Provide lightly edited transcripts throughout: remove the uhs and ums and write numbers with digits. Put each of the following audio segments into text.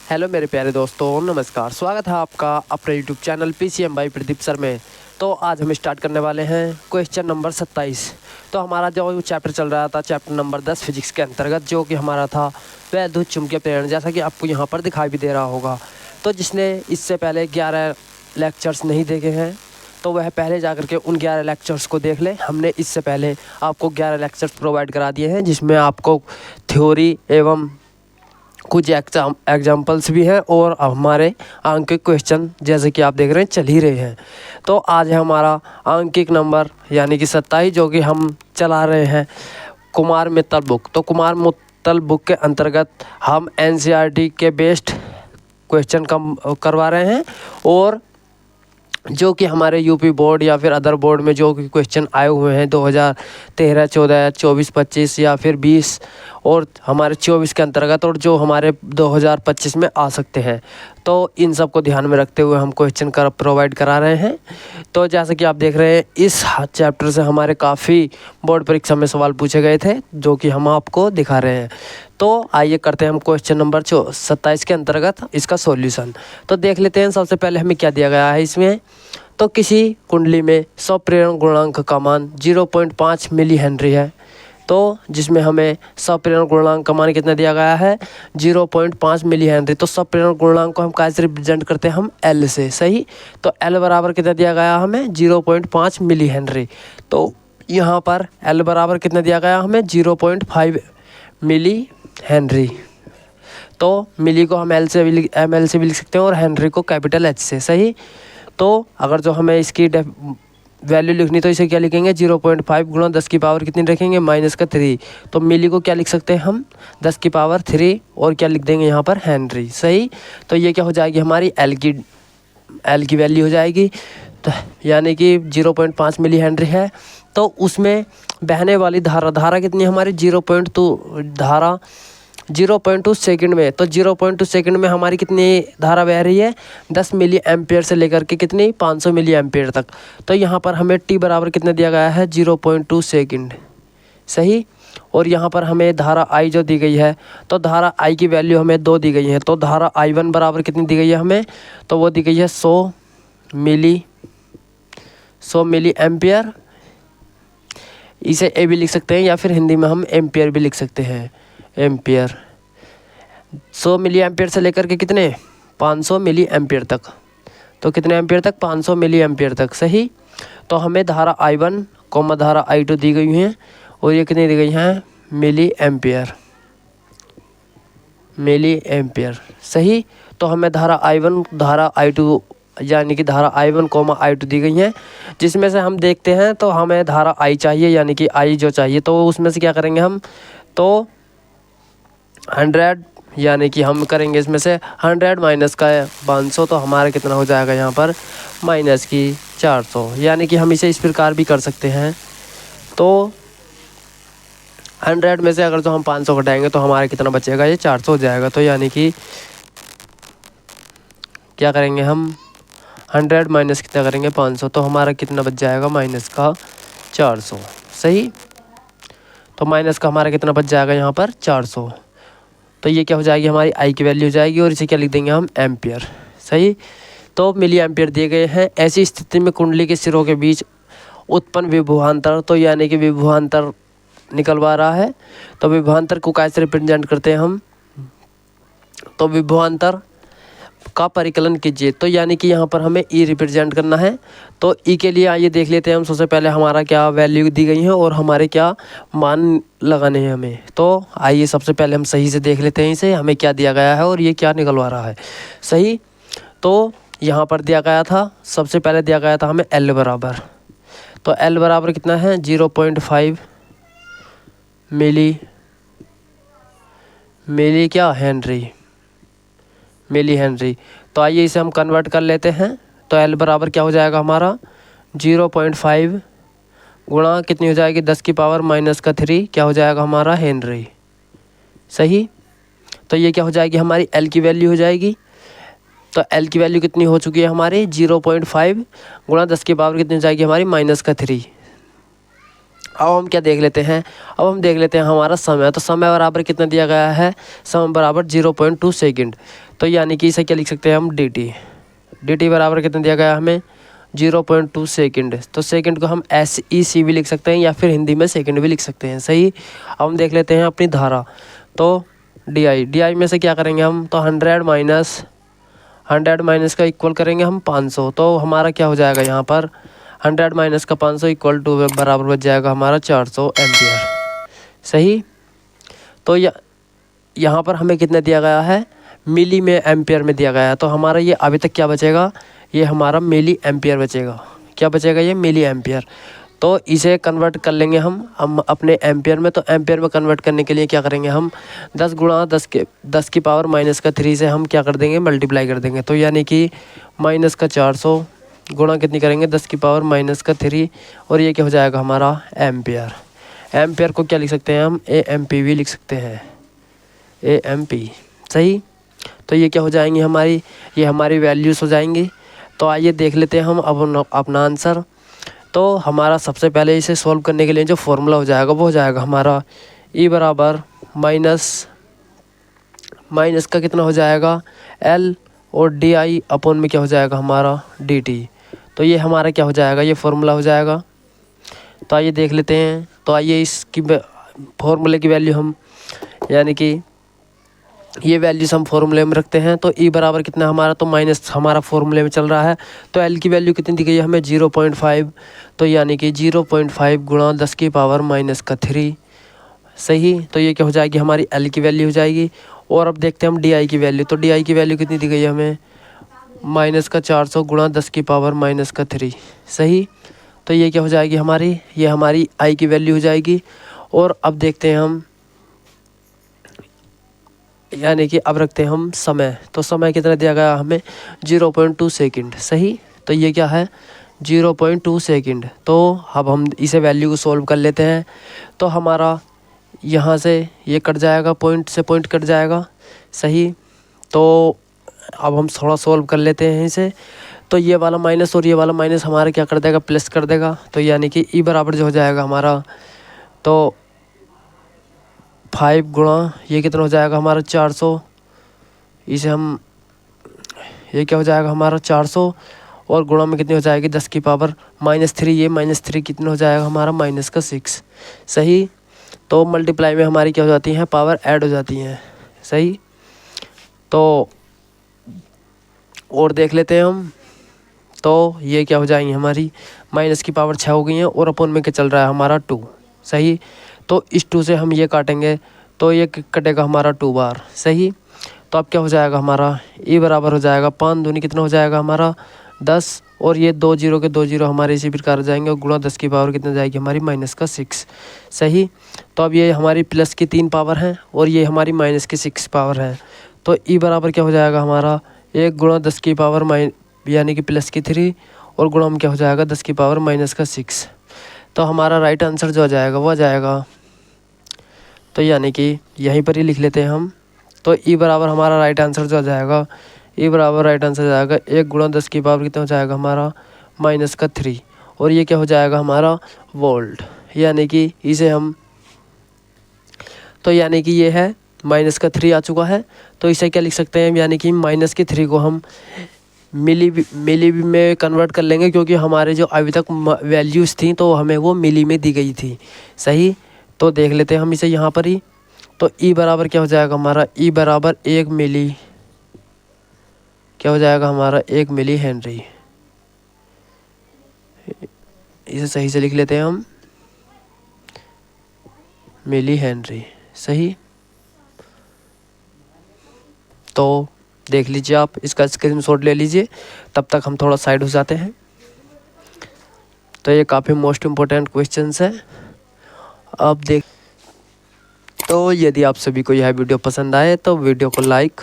Hello मेरे प्यारे दोस्तों, नमस्कार। स्वागत है आपका अपने YouTube channel PCM by Pradeep sir में। तो आज हम स्टार्ट करने वाले हैं क्वेश्चन नंबर 27। तो हमारा जो चैप्टर चल रहा था, चैप्टर नंबर 10 फिजिक्स के अंतर्गत, जो कि हमारा था वैद्युत चुंबकीय प्रेरण, जैसा कि आपको यहाँ पर दिखाई भी दे रहा होगा। तो जिसने इससे पहले 11 लेक्चर्स नहीं देखे हैं तो वह पहले जाकर के उन 11 लेक्चर्स को देख लें। हमने इससे पहले आपको 11 लेक्चर्स प्रोवाइड करा दिए हैं, जिसमें आपको थ्योरी एवं कुछ एग्जाम्पल्स भी हैं और हमारे आंकिक क्वेश्चन जैसे कि आप देख रहे हैं चल ही रहे हैं। तो आज है हमारा आंकिक नंबर यानी कि 27, जो कि हम चला रहे हैं कुमार मित्तल बुक। तो कुमार मित्तल बुक के अंतर्गत हम NCERT के बेस्ड क्वेश्चन करवा रहे हैं, और जो कि हमारे यूपी बोर्ड या फिर अदर बोर्ड में जो कि क्वेश्चन आए हुए हैं 2013, 14, 24, 25 या फिर 20 और हमारे 24 के अंतर्गत, और जो हमारे 2025 में आ सकते हैं, तो इन सब को ध्यान में रखते हुए हम क्वेश्चन प्रोवाइड करा रहे हैं। तो जैसा कि आप देख रहे हैं, इस चैप्टर से हमारे काफ़ी बोर्ड परीक्षा में सवाल पूछे गए थे, जो कि हम आपको दिखा रहे हैं। तो आइए करते हैं हम क्वेश्चन नंबर 27 के अंतर्गत इसका सॉल्यूशन। तो देख लेते हैं सबसे पहले हमें क्या दिया गया है इसमें। तो किसी कुंडली में स्वप्रेरण गुणांक का मान 0.5 मिली हेनरी है। तो जिसमें हमें स्वप्रेरण गुणांक का मान कितना दिया गया है, 0.5 मिली हेनरी। तो स्वप्रेरण गुणांक को हम कैसे रिप्रेजेंट करते हैं, हम L से। सही। तो L बराबर कितना दिया गया हमें, 0.5 मिली हेनरी। तो यहाँ पर L बराबर कितना दिया गया हमें, 0.5 मिली हेनरी। तो मिली को हम ML से भी लिख सकते हैं और हेनरी को कैपिटल H से। सही। तो अगर जो हमें इसकी वैल्यू लिखनी तो इसे क्या लिखेंगे, 0.5 गुणा 10 की पावर कितनी रखेंगे, -3। तो मिली को क्या लिख सकते हैं हम, 10 की पावर 3, और क्या लिख देंगे यहाँ पर, हेनरी। सही। तो ये क्या हो जाएगी हमारी L की वैल्यू हो जाएगी। तो यानी कि 0.5 मिली हेनरी है। तो उसमें बहने वाली धारा कितनी है हमारी, 0.2 सेकंड में। तो 0.2 सेकंड में हमारी कितनी धारा बह रही है, 10 मिली एम्पेयर से लेकर के कितनी, 500 मिली एम्पेयर तक। तो यहाँ पर हमें T बराबर कितना दिया गया है, 0.2 सेकंड। सही। और यहाँ पर हमें धारा I जो दी गई है, तो धारा I की वैल्यू हमें 2 दी गई है। तो धारा I1 बराबर कितनी दी गई है हमें, तो वो दी गई है 100 मिली एम्पेयर। इसे A भी लिख सकते हैं या फिर हिंदी में हम एम्पियर भी लिख सकते हैं, एम्पियर। 100 मिली एम्पियर से लेकर के कितने, 500 मिली एम्पियर तक। तो कितने एम्पियर तक, 500 मिली एम्पियर तक। सही। तो हमें धारा I1 कॉमा धारा I2 दी गई हैं, और ये कितनी दी गई हैं, मिली एम्पियर। सही। तो हमें धारा I1 धारा I2 यानी कि धारा I1 कॉमा I2 दी गई हैं, जिसमें से हम देखते हैं तो हमें धारा I चाहिए, यानी कि I जो चाहिए। तो उसमें से क्या करेंगे हम, तो 100 यानी कि हम करेंगे इसमें से 100 माइनस का 500, तो हमारा कितना हो जाएगा यहाँ पर, माइनस की 400। यानी कि हम इसे इस प्रकार भी कर सकते हैं। तो 100 में से अगर जो हम 500 घटाएंगे तो हमारा कितना बचेगा, ये 400 हो जाएगा। तो यानी कि क्या करेंगे हम, 100 माइनस कितना करेंगे, 500, तो हमारा कितना बच जाएगा, माइनस का 400। सही। तो माइनस का हमारा कितना बच जाएगा यहाँ पर, 400। तो ये क्या हो जाएगी, हमारी I की वैल्यू हो जाएगी, और इसे क्या लिख देंगे हम, एम्पियर। सही। तो मिली एम्पियर दिए गए हैं। ऐसी स्थिति में कुंडली के सिरों के बीच उत्पन्न विभवांतर, तो यानी कि विभवांतर निकलवा रहा है, तो विभवांतर को कैसे रिप्रेजेंट करते हैं हम, तो विभवांतर का परिकलन कीजिए। तो यानी कि यहाँ पर हमें E रिप्रेजेंट करना है। तो E के लिए आइए देख लेते हैं हम सबसे पहले हमारा क्या वैल्यू दी गई है और हमारे क्या मान लगाने हैं हमें। तो आइए सबसे पहले हम सही से देख लेते हैं इसे, हमें क्या दिया गया है और ये क्या निकलवा रहा है। सही। तो यहाँ पर दिया गया था, सबसे पहले दिया गया था हमें L बराबर। तो L बराबर कितना है, 0.5 मिली क्या, मिली हेनरी। तो आइए इसे हम कन्वर्ट कर लेते हैं। तो L बराबर क्या हो जाएगा हमारा, 0.5 गुणा कितनी हो जाएगी, 10 की पावर -3, क्या हो जाएगा हमारा, हेनरी। सही। तो ये क्या हो जाएगी हमारी L की वैल्यू हो जाएगी। तो L की वैल्यू कितनी हो चुकी है हमारी, 0.5 गुणा 10 की पावर कितनी हो जाएगी हमारी, -3। अब हम क्या देख लेते हैं, अब हम देख लेते हैं हमारा समय। तो समय बराबर कितना दिया गया है, समय बराबर 0.2 सेकंड। तो यानी कि इसे क्या लिख सकते हैं हम, dt बराबर कितना दिया गया हमें 0.2 सेकंड। तो सेकंड को हम SEC भी लिख सकते हैं या फिर हिंदी में सेकंड भी लिख सकते हैं। सही। अब हम देख लेते हैं अपनी धारा। तो डी में से क्या करेंगे हम, तो 100 माइनस का इक्वल करेंगे हम 500। तो हमारा क्या हो जाएगा यहाँ पर 100 माइनस का 500 इक्वल टू बराबर बच जाएगा हमारा 400 एम्पियर। सही। तो यहाँ पर हमें कितना दिया गया है, मिली में एम्पियर में दिया गया है। तो हमारा ये अभी तक क्या बचेगा, ये हमारा मिली एम्पियर बचेगा। क्या बचेगा, ये मिली एम्पियर। तो इसे कन्वर्ट कर लेंगे हम अपने एम्पियर में। तो एम्पियर में कन्वर्ट करने के लिए क्या करेंगे हम, 10 गुणा 10 की पावर माइनस का 3 से हम क्या कर देंगे, मल्टीप्लाई कर देंगे। तो यानी कि माइनस का 400 गुणा कितनी करेंगे, 10 की पावर माइनस का 3, और ये क्या हो जाएगा हमारा एम्पियर। एम्पियर को क्या लिख सकते हैं हम, AMP भी लिख सकते हैं, AMP। सही। तो ये क्या हो जाएंगी हमारी, ये हमारी वैल्यूज़ हो जाएंगी। तो आइए देख लेते हैं हम अब अपना आंसर। तो हमारा सबसे पहले इसे सॉल्व करने के लिए जो फॉर्मूला हो जाएगा वो हो जाएगा हमारा E बराबर माइनस का कितना हो जाएगा L, और DI अपॉन में क्या हो जाएगा हमारा DT। तो ये हमारा क्या हो जाएगा, ये फॉर्मूला हो जाएगा। तो आइए देख लेते हैं। तो आइए इसकी फॉर्मूले की वैल्यू हम, यानी कि ये वैल्यूज हम फॉर्मूले में रखते हैं। तो E बराबर कितना हमारा, तो माइनस हमारा फॉर्मूले में चल रहा है। तो L की वैल्यू कितनी दी गई है हमें 0.5। तो यानी कि 0.5 गुणा 10 की पावर माइनस का 3। सही। तो ये क्या हो जाएगी हमारी L की वैल्यू हो जाएगी। और अब देखते हैं हम DI की वैल्यू। तो DI की वैल्यू कितनी दी गई है हमें, माइनस का 400 गुणा 10 की पावर माइनस का 3। सही। तो ये क्या हो जाएगी हमारी, ये हमारी I की वैल्यू हो जाएगी। और अब देखते हैं हम, यानी कि अब रखते हैं हम समय। तो समय कितना दिया गया हमें 0.2 सेकंड। सही। तो ये क्या है 0.2 सेकंड। तो अब हम इसे वैल्यू को सॉल्व कर लेते हैं। तो हमारा यहाँ से ये कट जाएगा, पॉइंट से पॉइंट कट जाएगा। सही। तो अब हम थोड़ा सॉल्व कर लेते हैं इसे। तो ये वाला माइनस और ये वाला माइनस हमारा क्या कर देगा, प्लस कर देगा। तो यानी कि E बराबर जो हो जाएगा हमारा, तो 5 गुणा ये कितना हो जाएगा हमारा 400, इसे हम, ये क्या हो जाएगा हमारा 400, और गुणा में कितनी हो जाएगी 10 की पावर -3। ये -3 कितना हो जाएगा हमारा माइनस का 6। सही। तो मल्टीप्लाई में हमारी क्या हो जाती हैं, पावर ऐड हो जाती हैं। सही। तो और देख लेते हैं हम। तो ये क्या हो जाएंगी हमारी, माइनस की पावर 6 हो गई हैं, और अपन में क्या चल रहा है हमारा 2। सही। तो इस 2 से हम ये काटेंगे, तो ये कटेगा हमारा 2 बार। सही। तो अब क्या हो जाएगा हमारा, E बराबर हो जाएगा 5 दूनी कितना हो जाएगा हमारा 10, और ये 2 जीरो के 2 जीरो हमारे इसी प्रकार हो जाएंगे, और गुणा 10 की पावर कितना जाएगी हमारी माइनस का 6। सही। तो अब ये हमारी प्लस की 3 पावर हैं, और ये हमारी माइनस की 6 पावर है। तो E बराबर क्या हो जाएगा हमारा 1 गुणा 10 की पावर यानी कि प्लस की 3, और गुणा में क्या हो जाएगा 10 की पावर माइनस का 6। तो हमारा राइट आंसर जो आ जाएगा वो आ जाएगा, तो यानी कि यहीं पर ही लिख लेते हैं हम। तो E बराबर हमारा राइट आंसर जो आ जाएगा, E बराबर राइट आंसर आ जाएगा 1 गुणा 10 की पावर कितना हो जाएगा हमारा माइनस का 3, और ये क्या हो जाएगा हमारा वोल्ट। यानी कि इसे हम, तो यानी कि ये है माइनस का 3 आ चुका है। तो इसे क्या लिख सकते हैं, यानी कि माइनस के 3 को हम मिली में कन्वर्ट कर लेंगे, क्योंकि हमारे जो अभी तक वैल्यूज़ थी तो हमें वो मिली में दी गई थी। सही। तो देख लेते हैं हम इसे यहाँ पर ही। तो E बराबर क्या हो जाएगा हमारा, E बराबर 1 मिली, क्या हो जाएगा हमारा 1 मिली हेनरी। इसे सही से लिख लेते हैं हम, मिली हेनरी। सही। तो देख लीजिए आप, इसका स्क्रीनशॉट ले लीजिए, तब तक हम थोड़ा साइड हो जाते हैं। तो ये काफ़ी मोस्ट इम्पोर्टेंट क्वेश्चंस है। अब देख, तो यदि आप सभी को यह वीडियो पसंद आए तो वीडियो को लाइक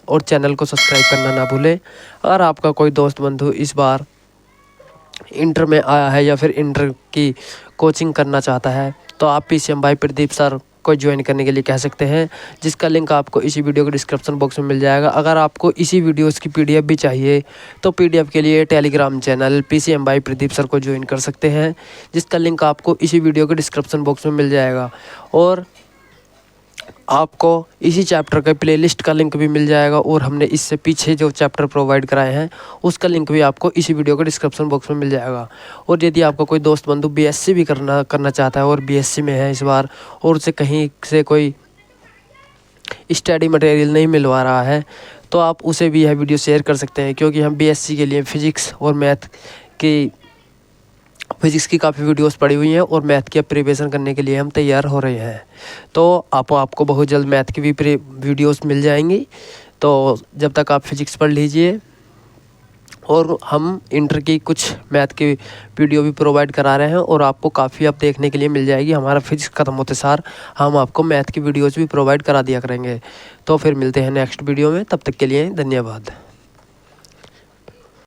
और चैनल को सब्सक्राइब करना ना भूलें। अगर आपका कोई दोस्त बंधु इस बार इंटर में आया है या फिर इंटर की कोचिंग करना चाहता है, तो आप PCM बाय प्रदीप सर को ज्वाइन करने के लिए कह सकते हैं, जिसका लिंक आपको इसी वीडियो के डिस्क्रिप्शन बॉक्स में मिल जाएगा। अगर आपको इसी वीडियोस की PDF भी चाहिए तो PDF के लिए Telegram channel PCM by Pradeep sir को ज्वाइन कर सकते हैं, जिसका लिंक आपको इसी वीडियो के डिस्क्रिप्शन बॉक्स में मिल जाएगा। और आपको इसी चैप्टर के प्लेलिस्ट का लिंक भी मिल जाएगा और हमने इससे पीछे जो चैप्टर प्रोवाइड कराए हैं उसका लिंक भी आपको इसी वीडियो के डिस्क्रिप्शन बॉक्स में मिल जाएगा। और यदि आपका कोई दोस्त बंधु बीएससी भी करना चाहता है और बीएससी में है इस बार और उसे कहीं से कोई स्टडी मटेरियल नहीं मिलवा रहा है तो आप उसे भी यह वीडियो शेयर कर सकते हैं, क्योंकि हम बीएससी के लिए फ़िज़िक्स और मैथ की फिज़िक्स की काफ़ी वीडियोस पड़ी हुई हैं और मैथ की प्रिपरेशन करने के लिए हम तैयार हो रहे हैं। तो आपको बहुत जल्द मैथ की भी वीडियोस मिल जाएंगी। तो जब तक आप फिज़िक्स पढ़ लीजिए, और हम इंटर की कुछ मैथ की वीडियो भी प्रोवाइड करा रहे हैं और आपको काफ़ी अब देखने के लिए मिल जाएगी। हमारा फिज़िक्स ख़त्म होते सार हम आपको मैथ की वीडियोज़ भी प्रोवाइड करा दिया करेंगे। तो फिर मिलते हैं नेक्स्ट वीडियो में, तब तक के लिए धन्यवाद।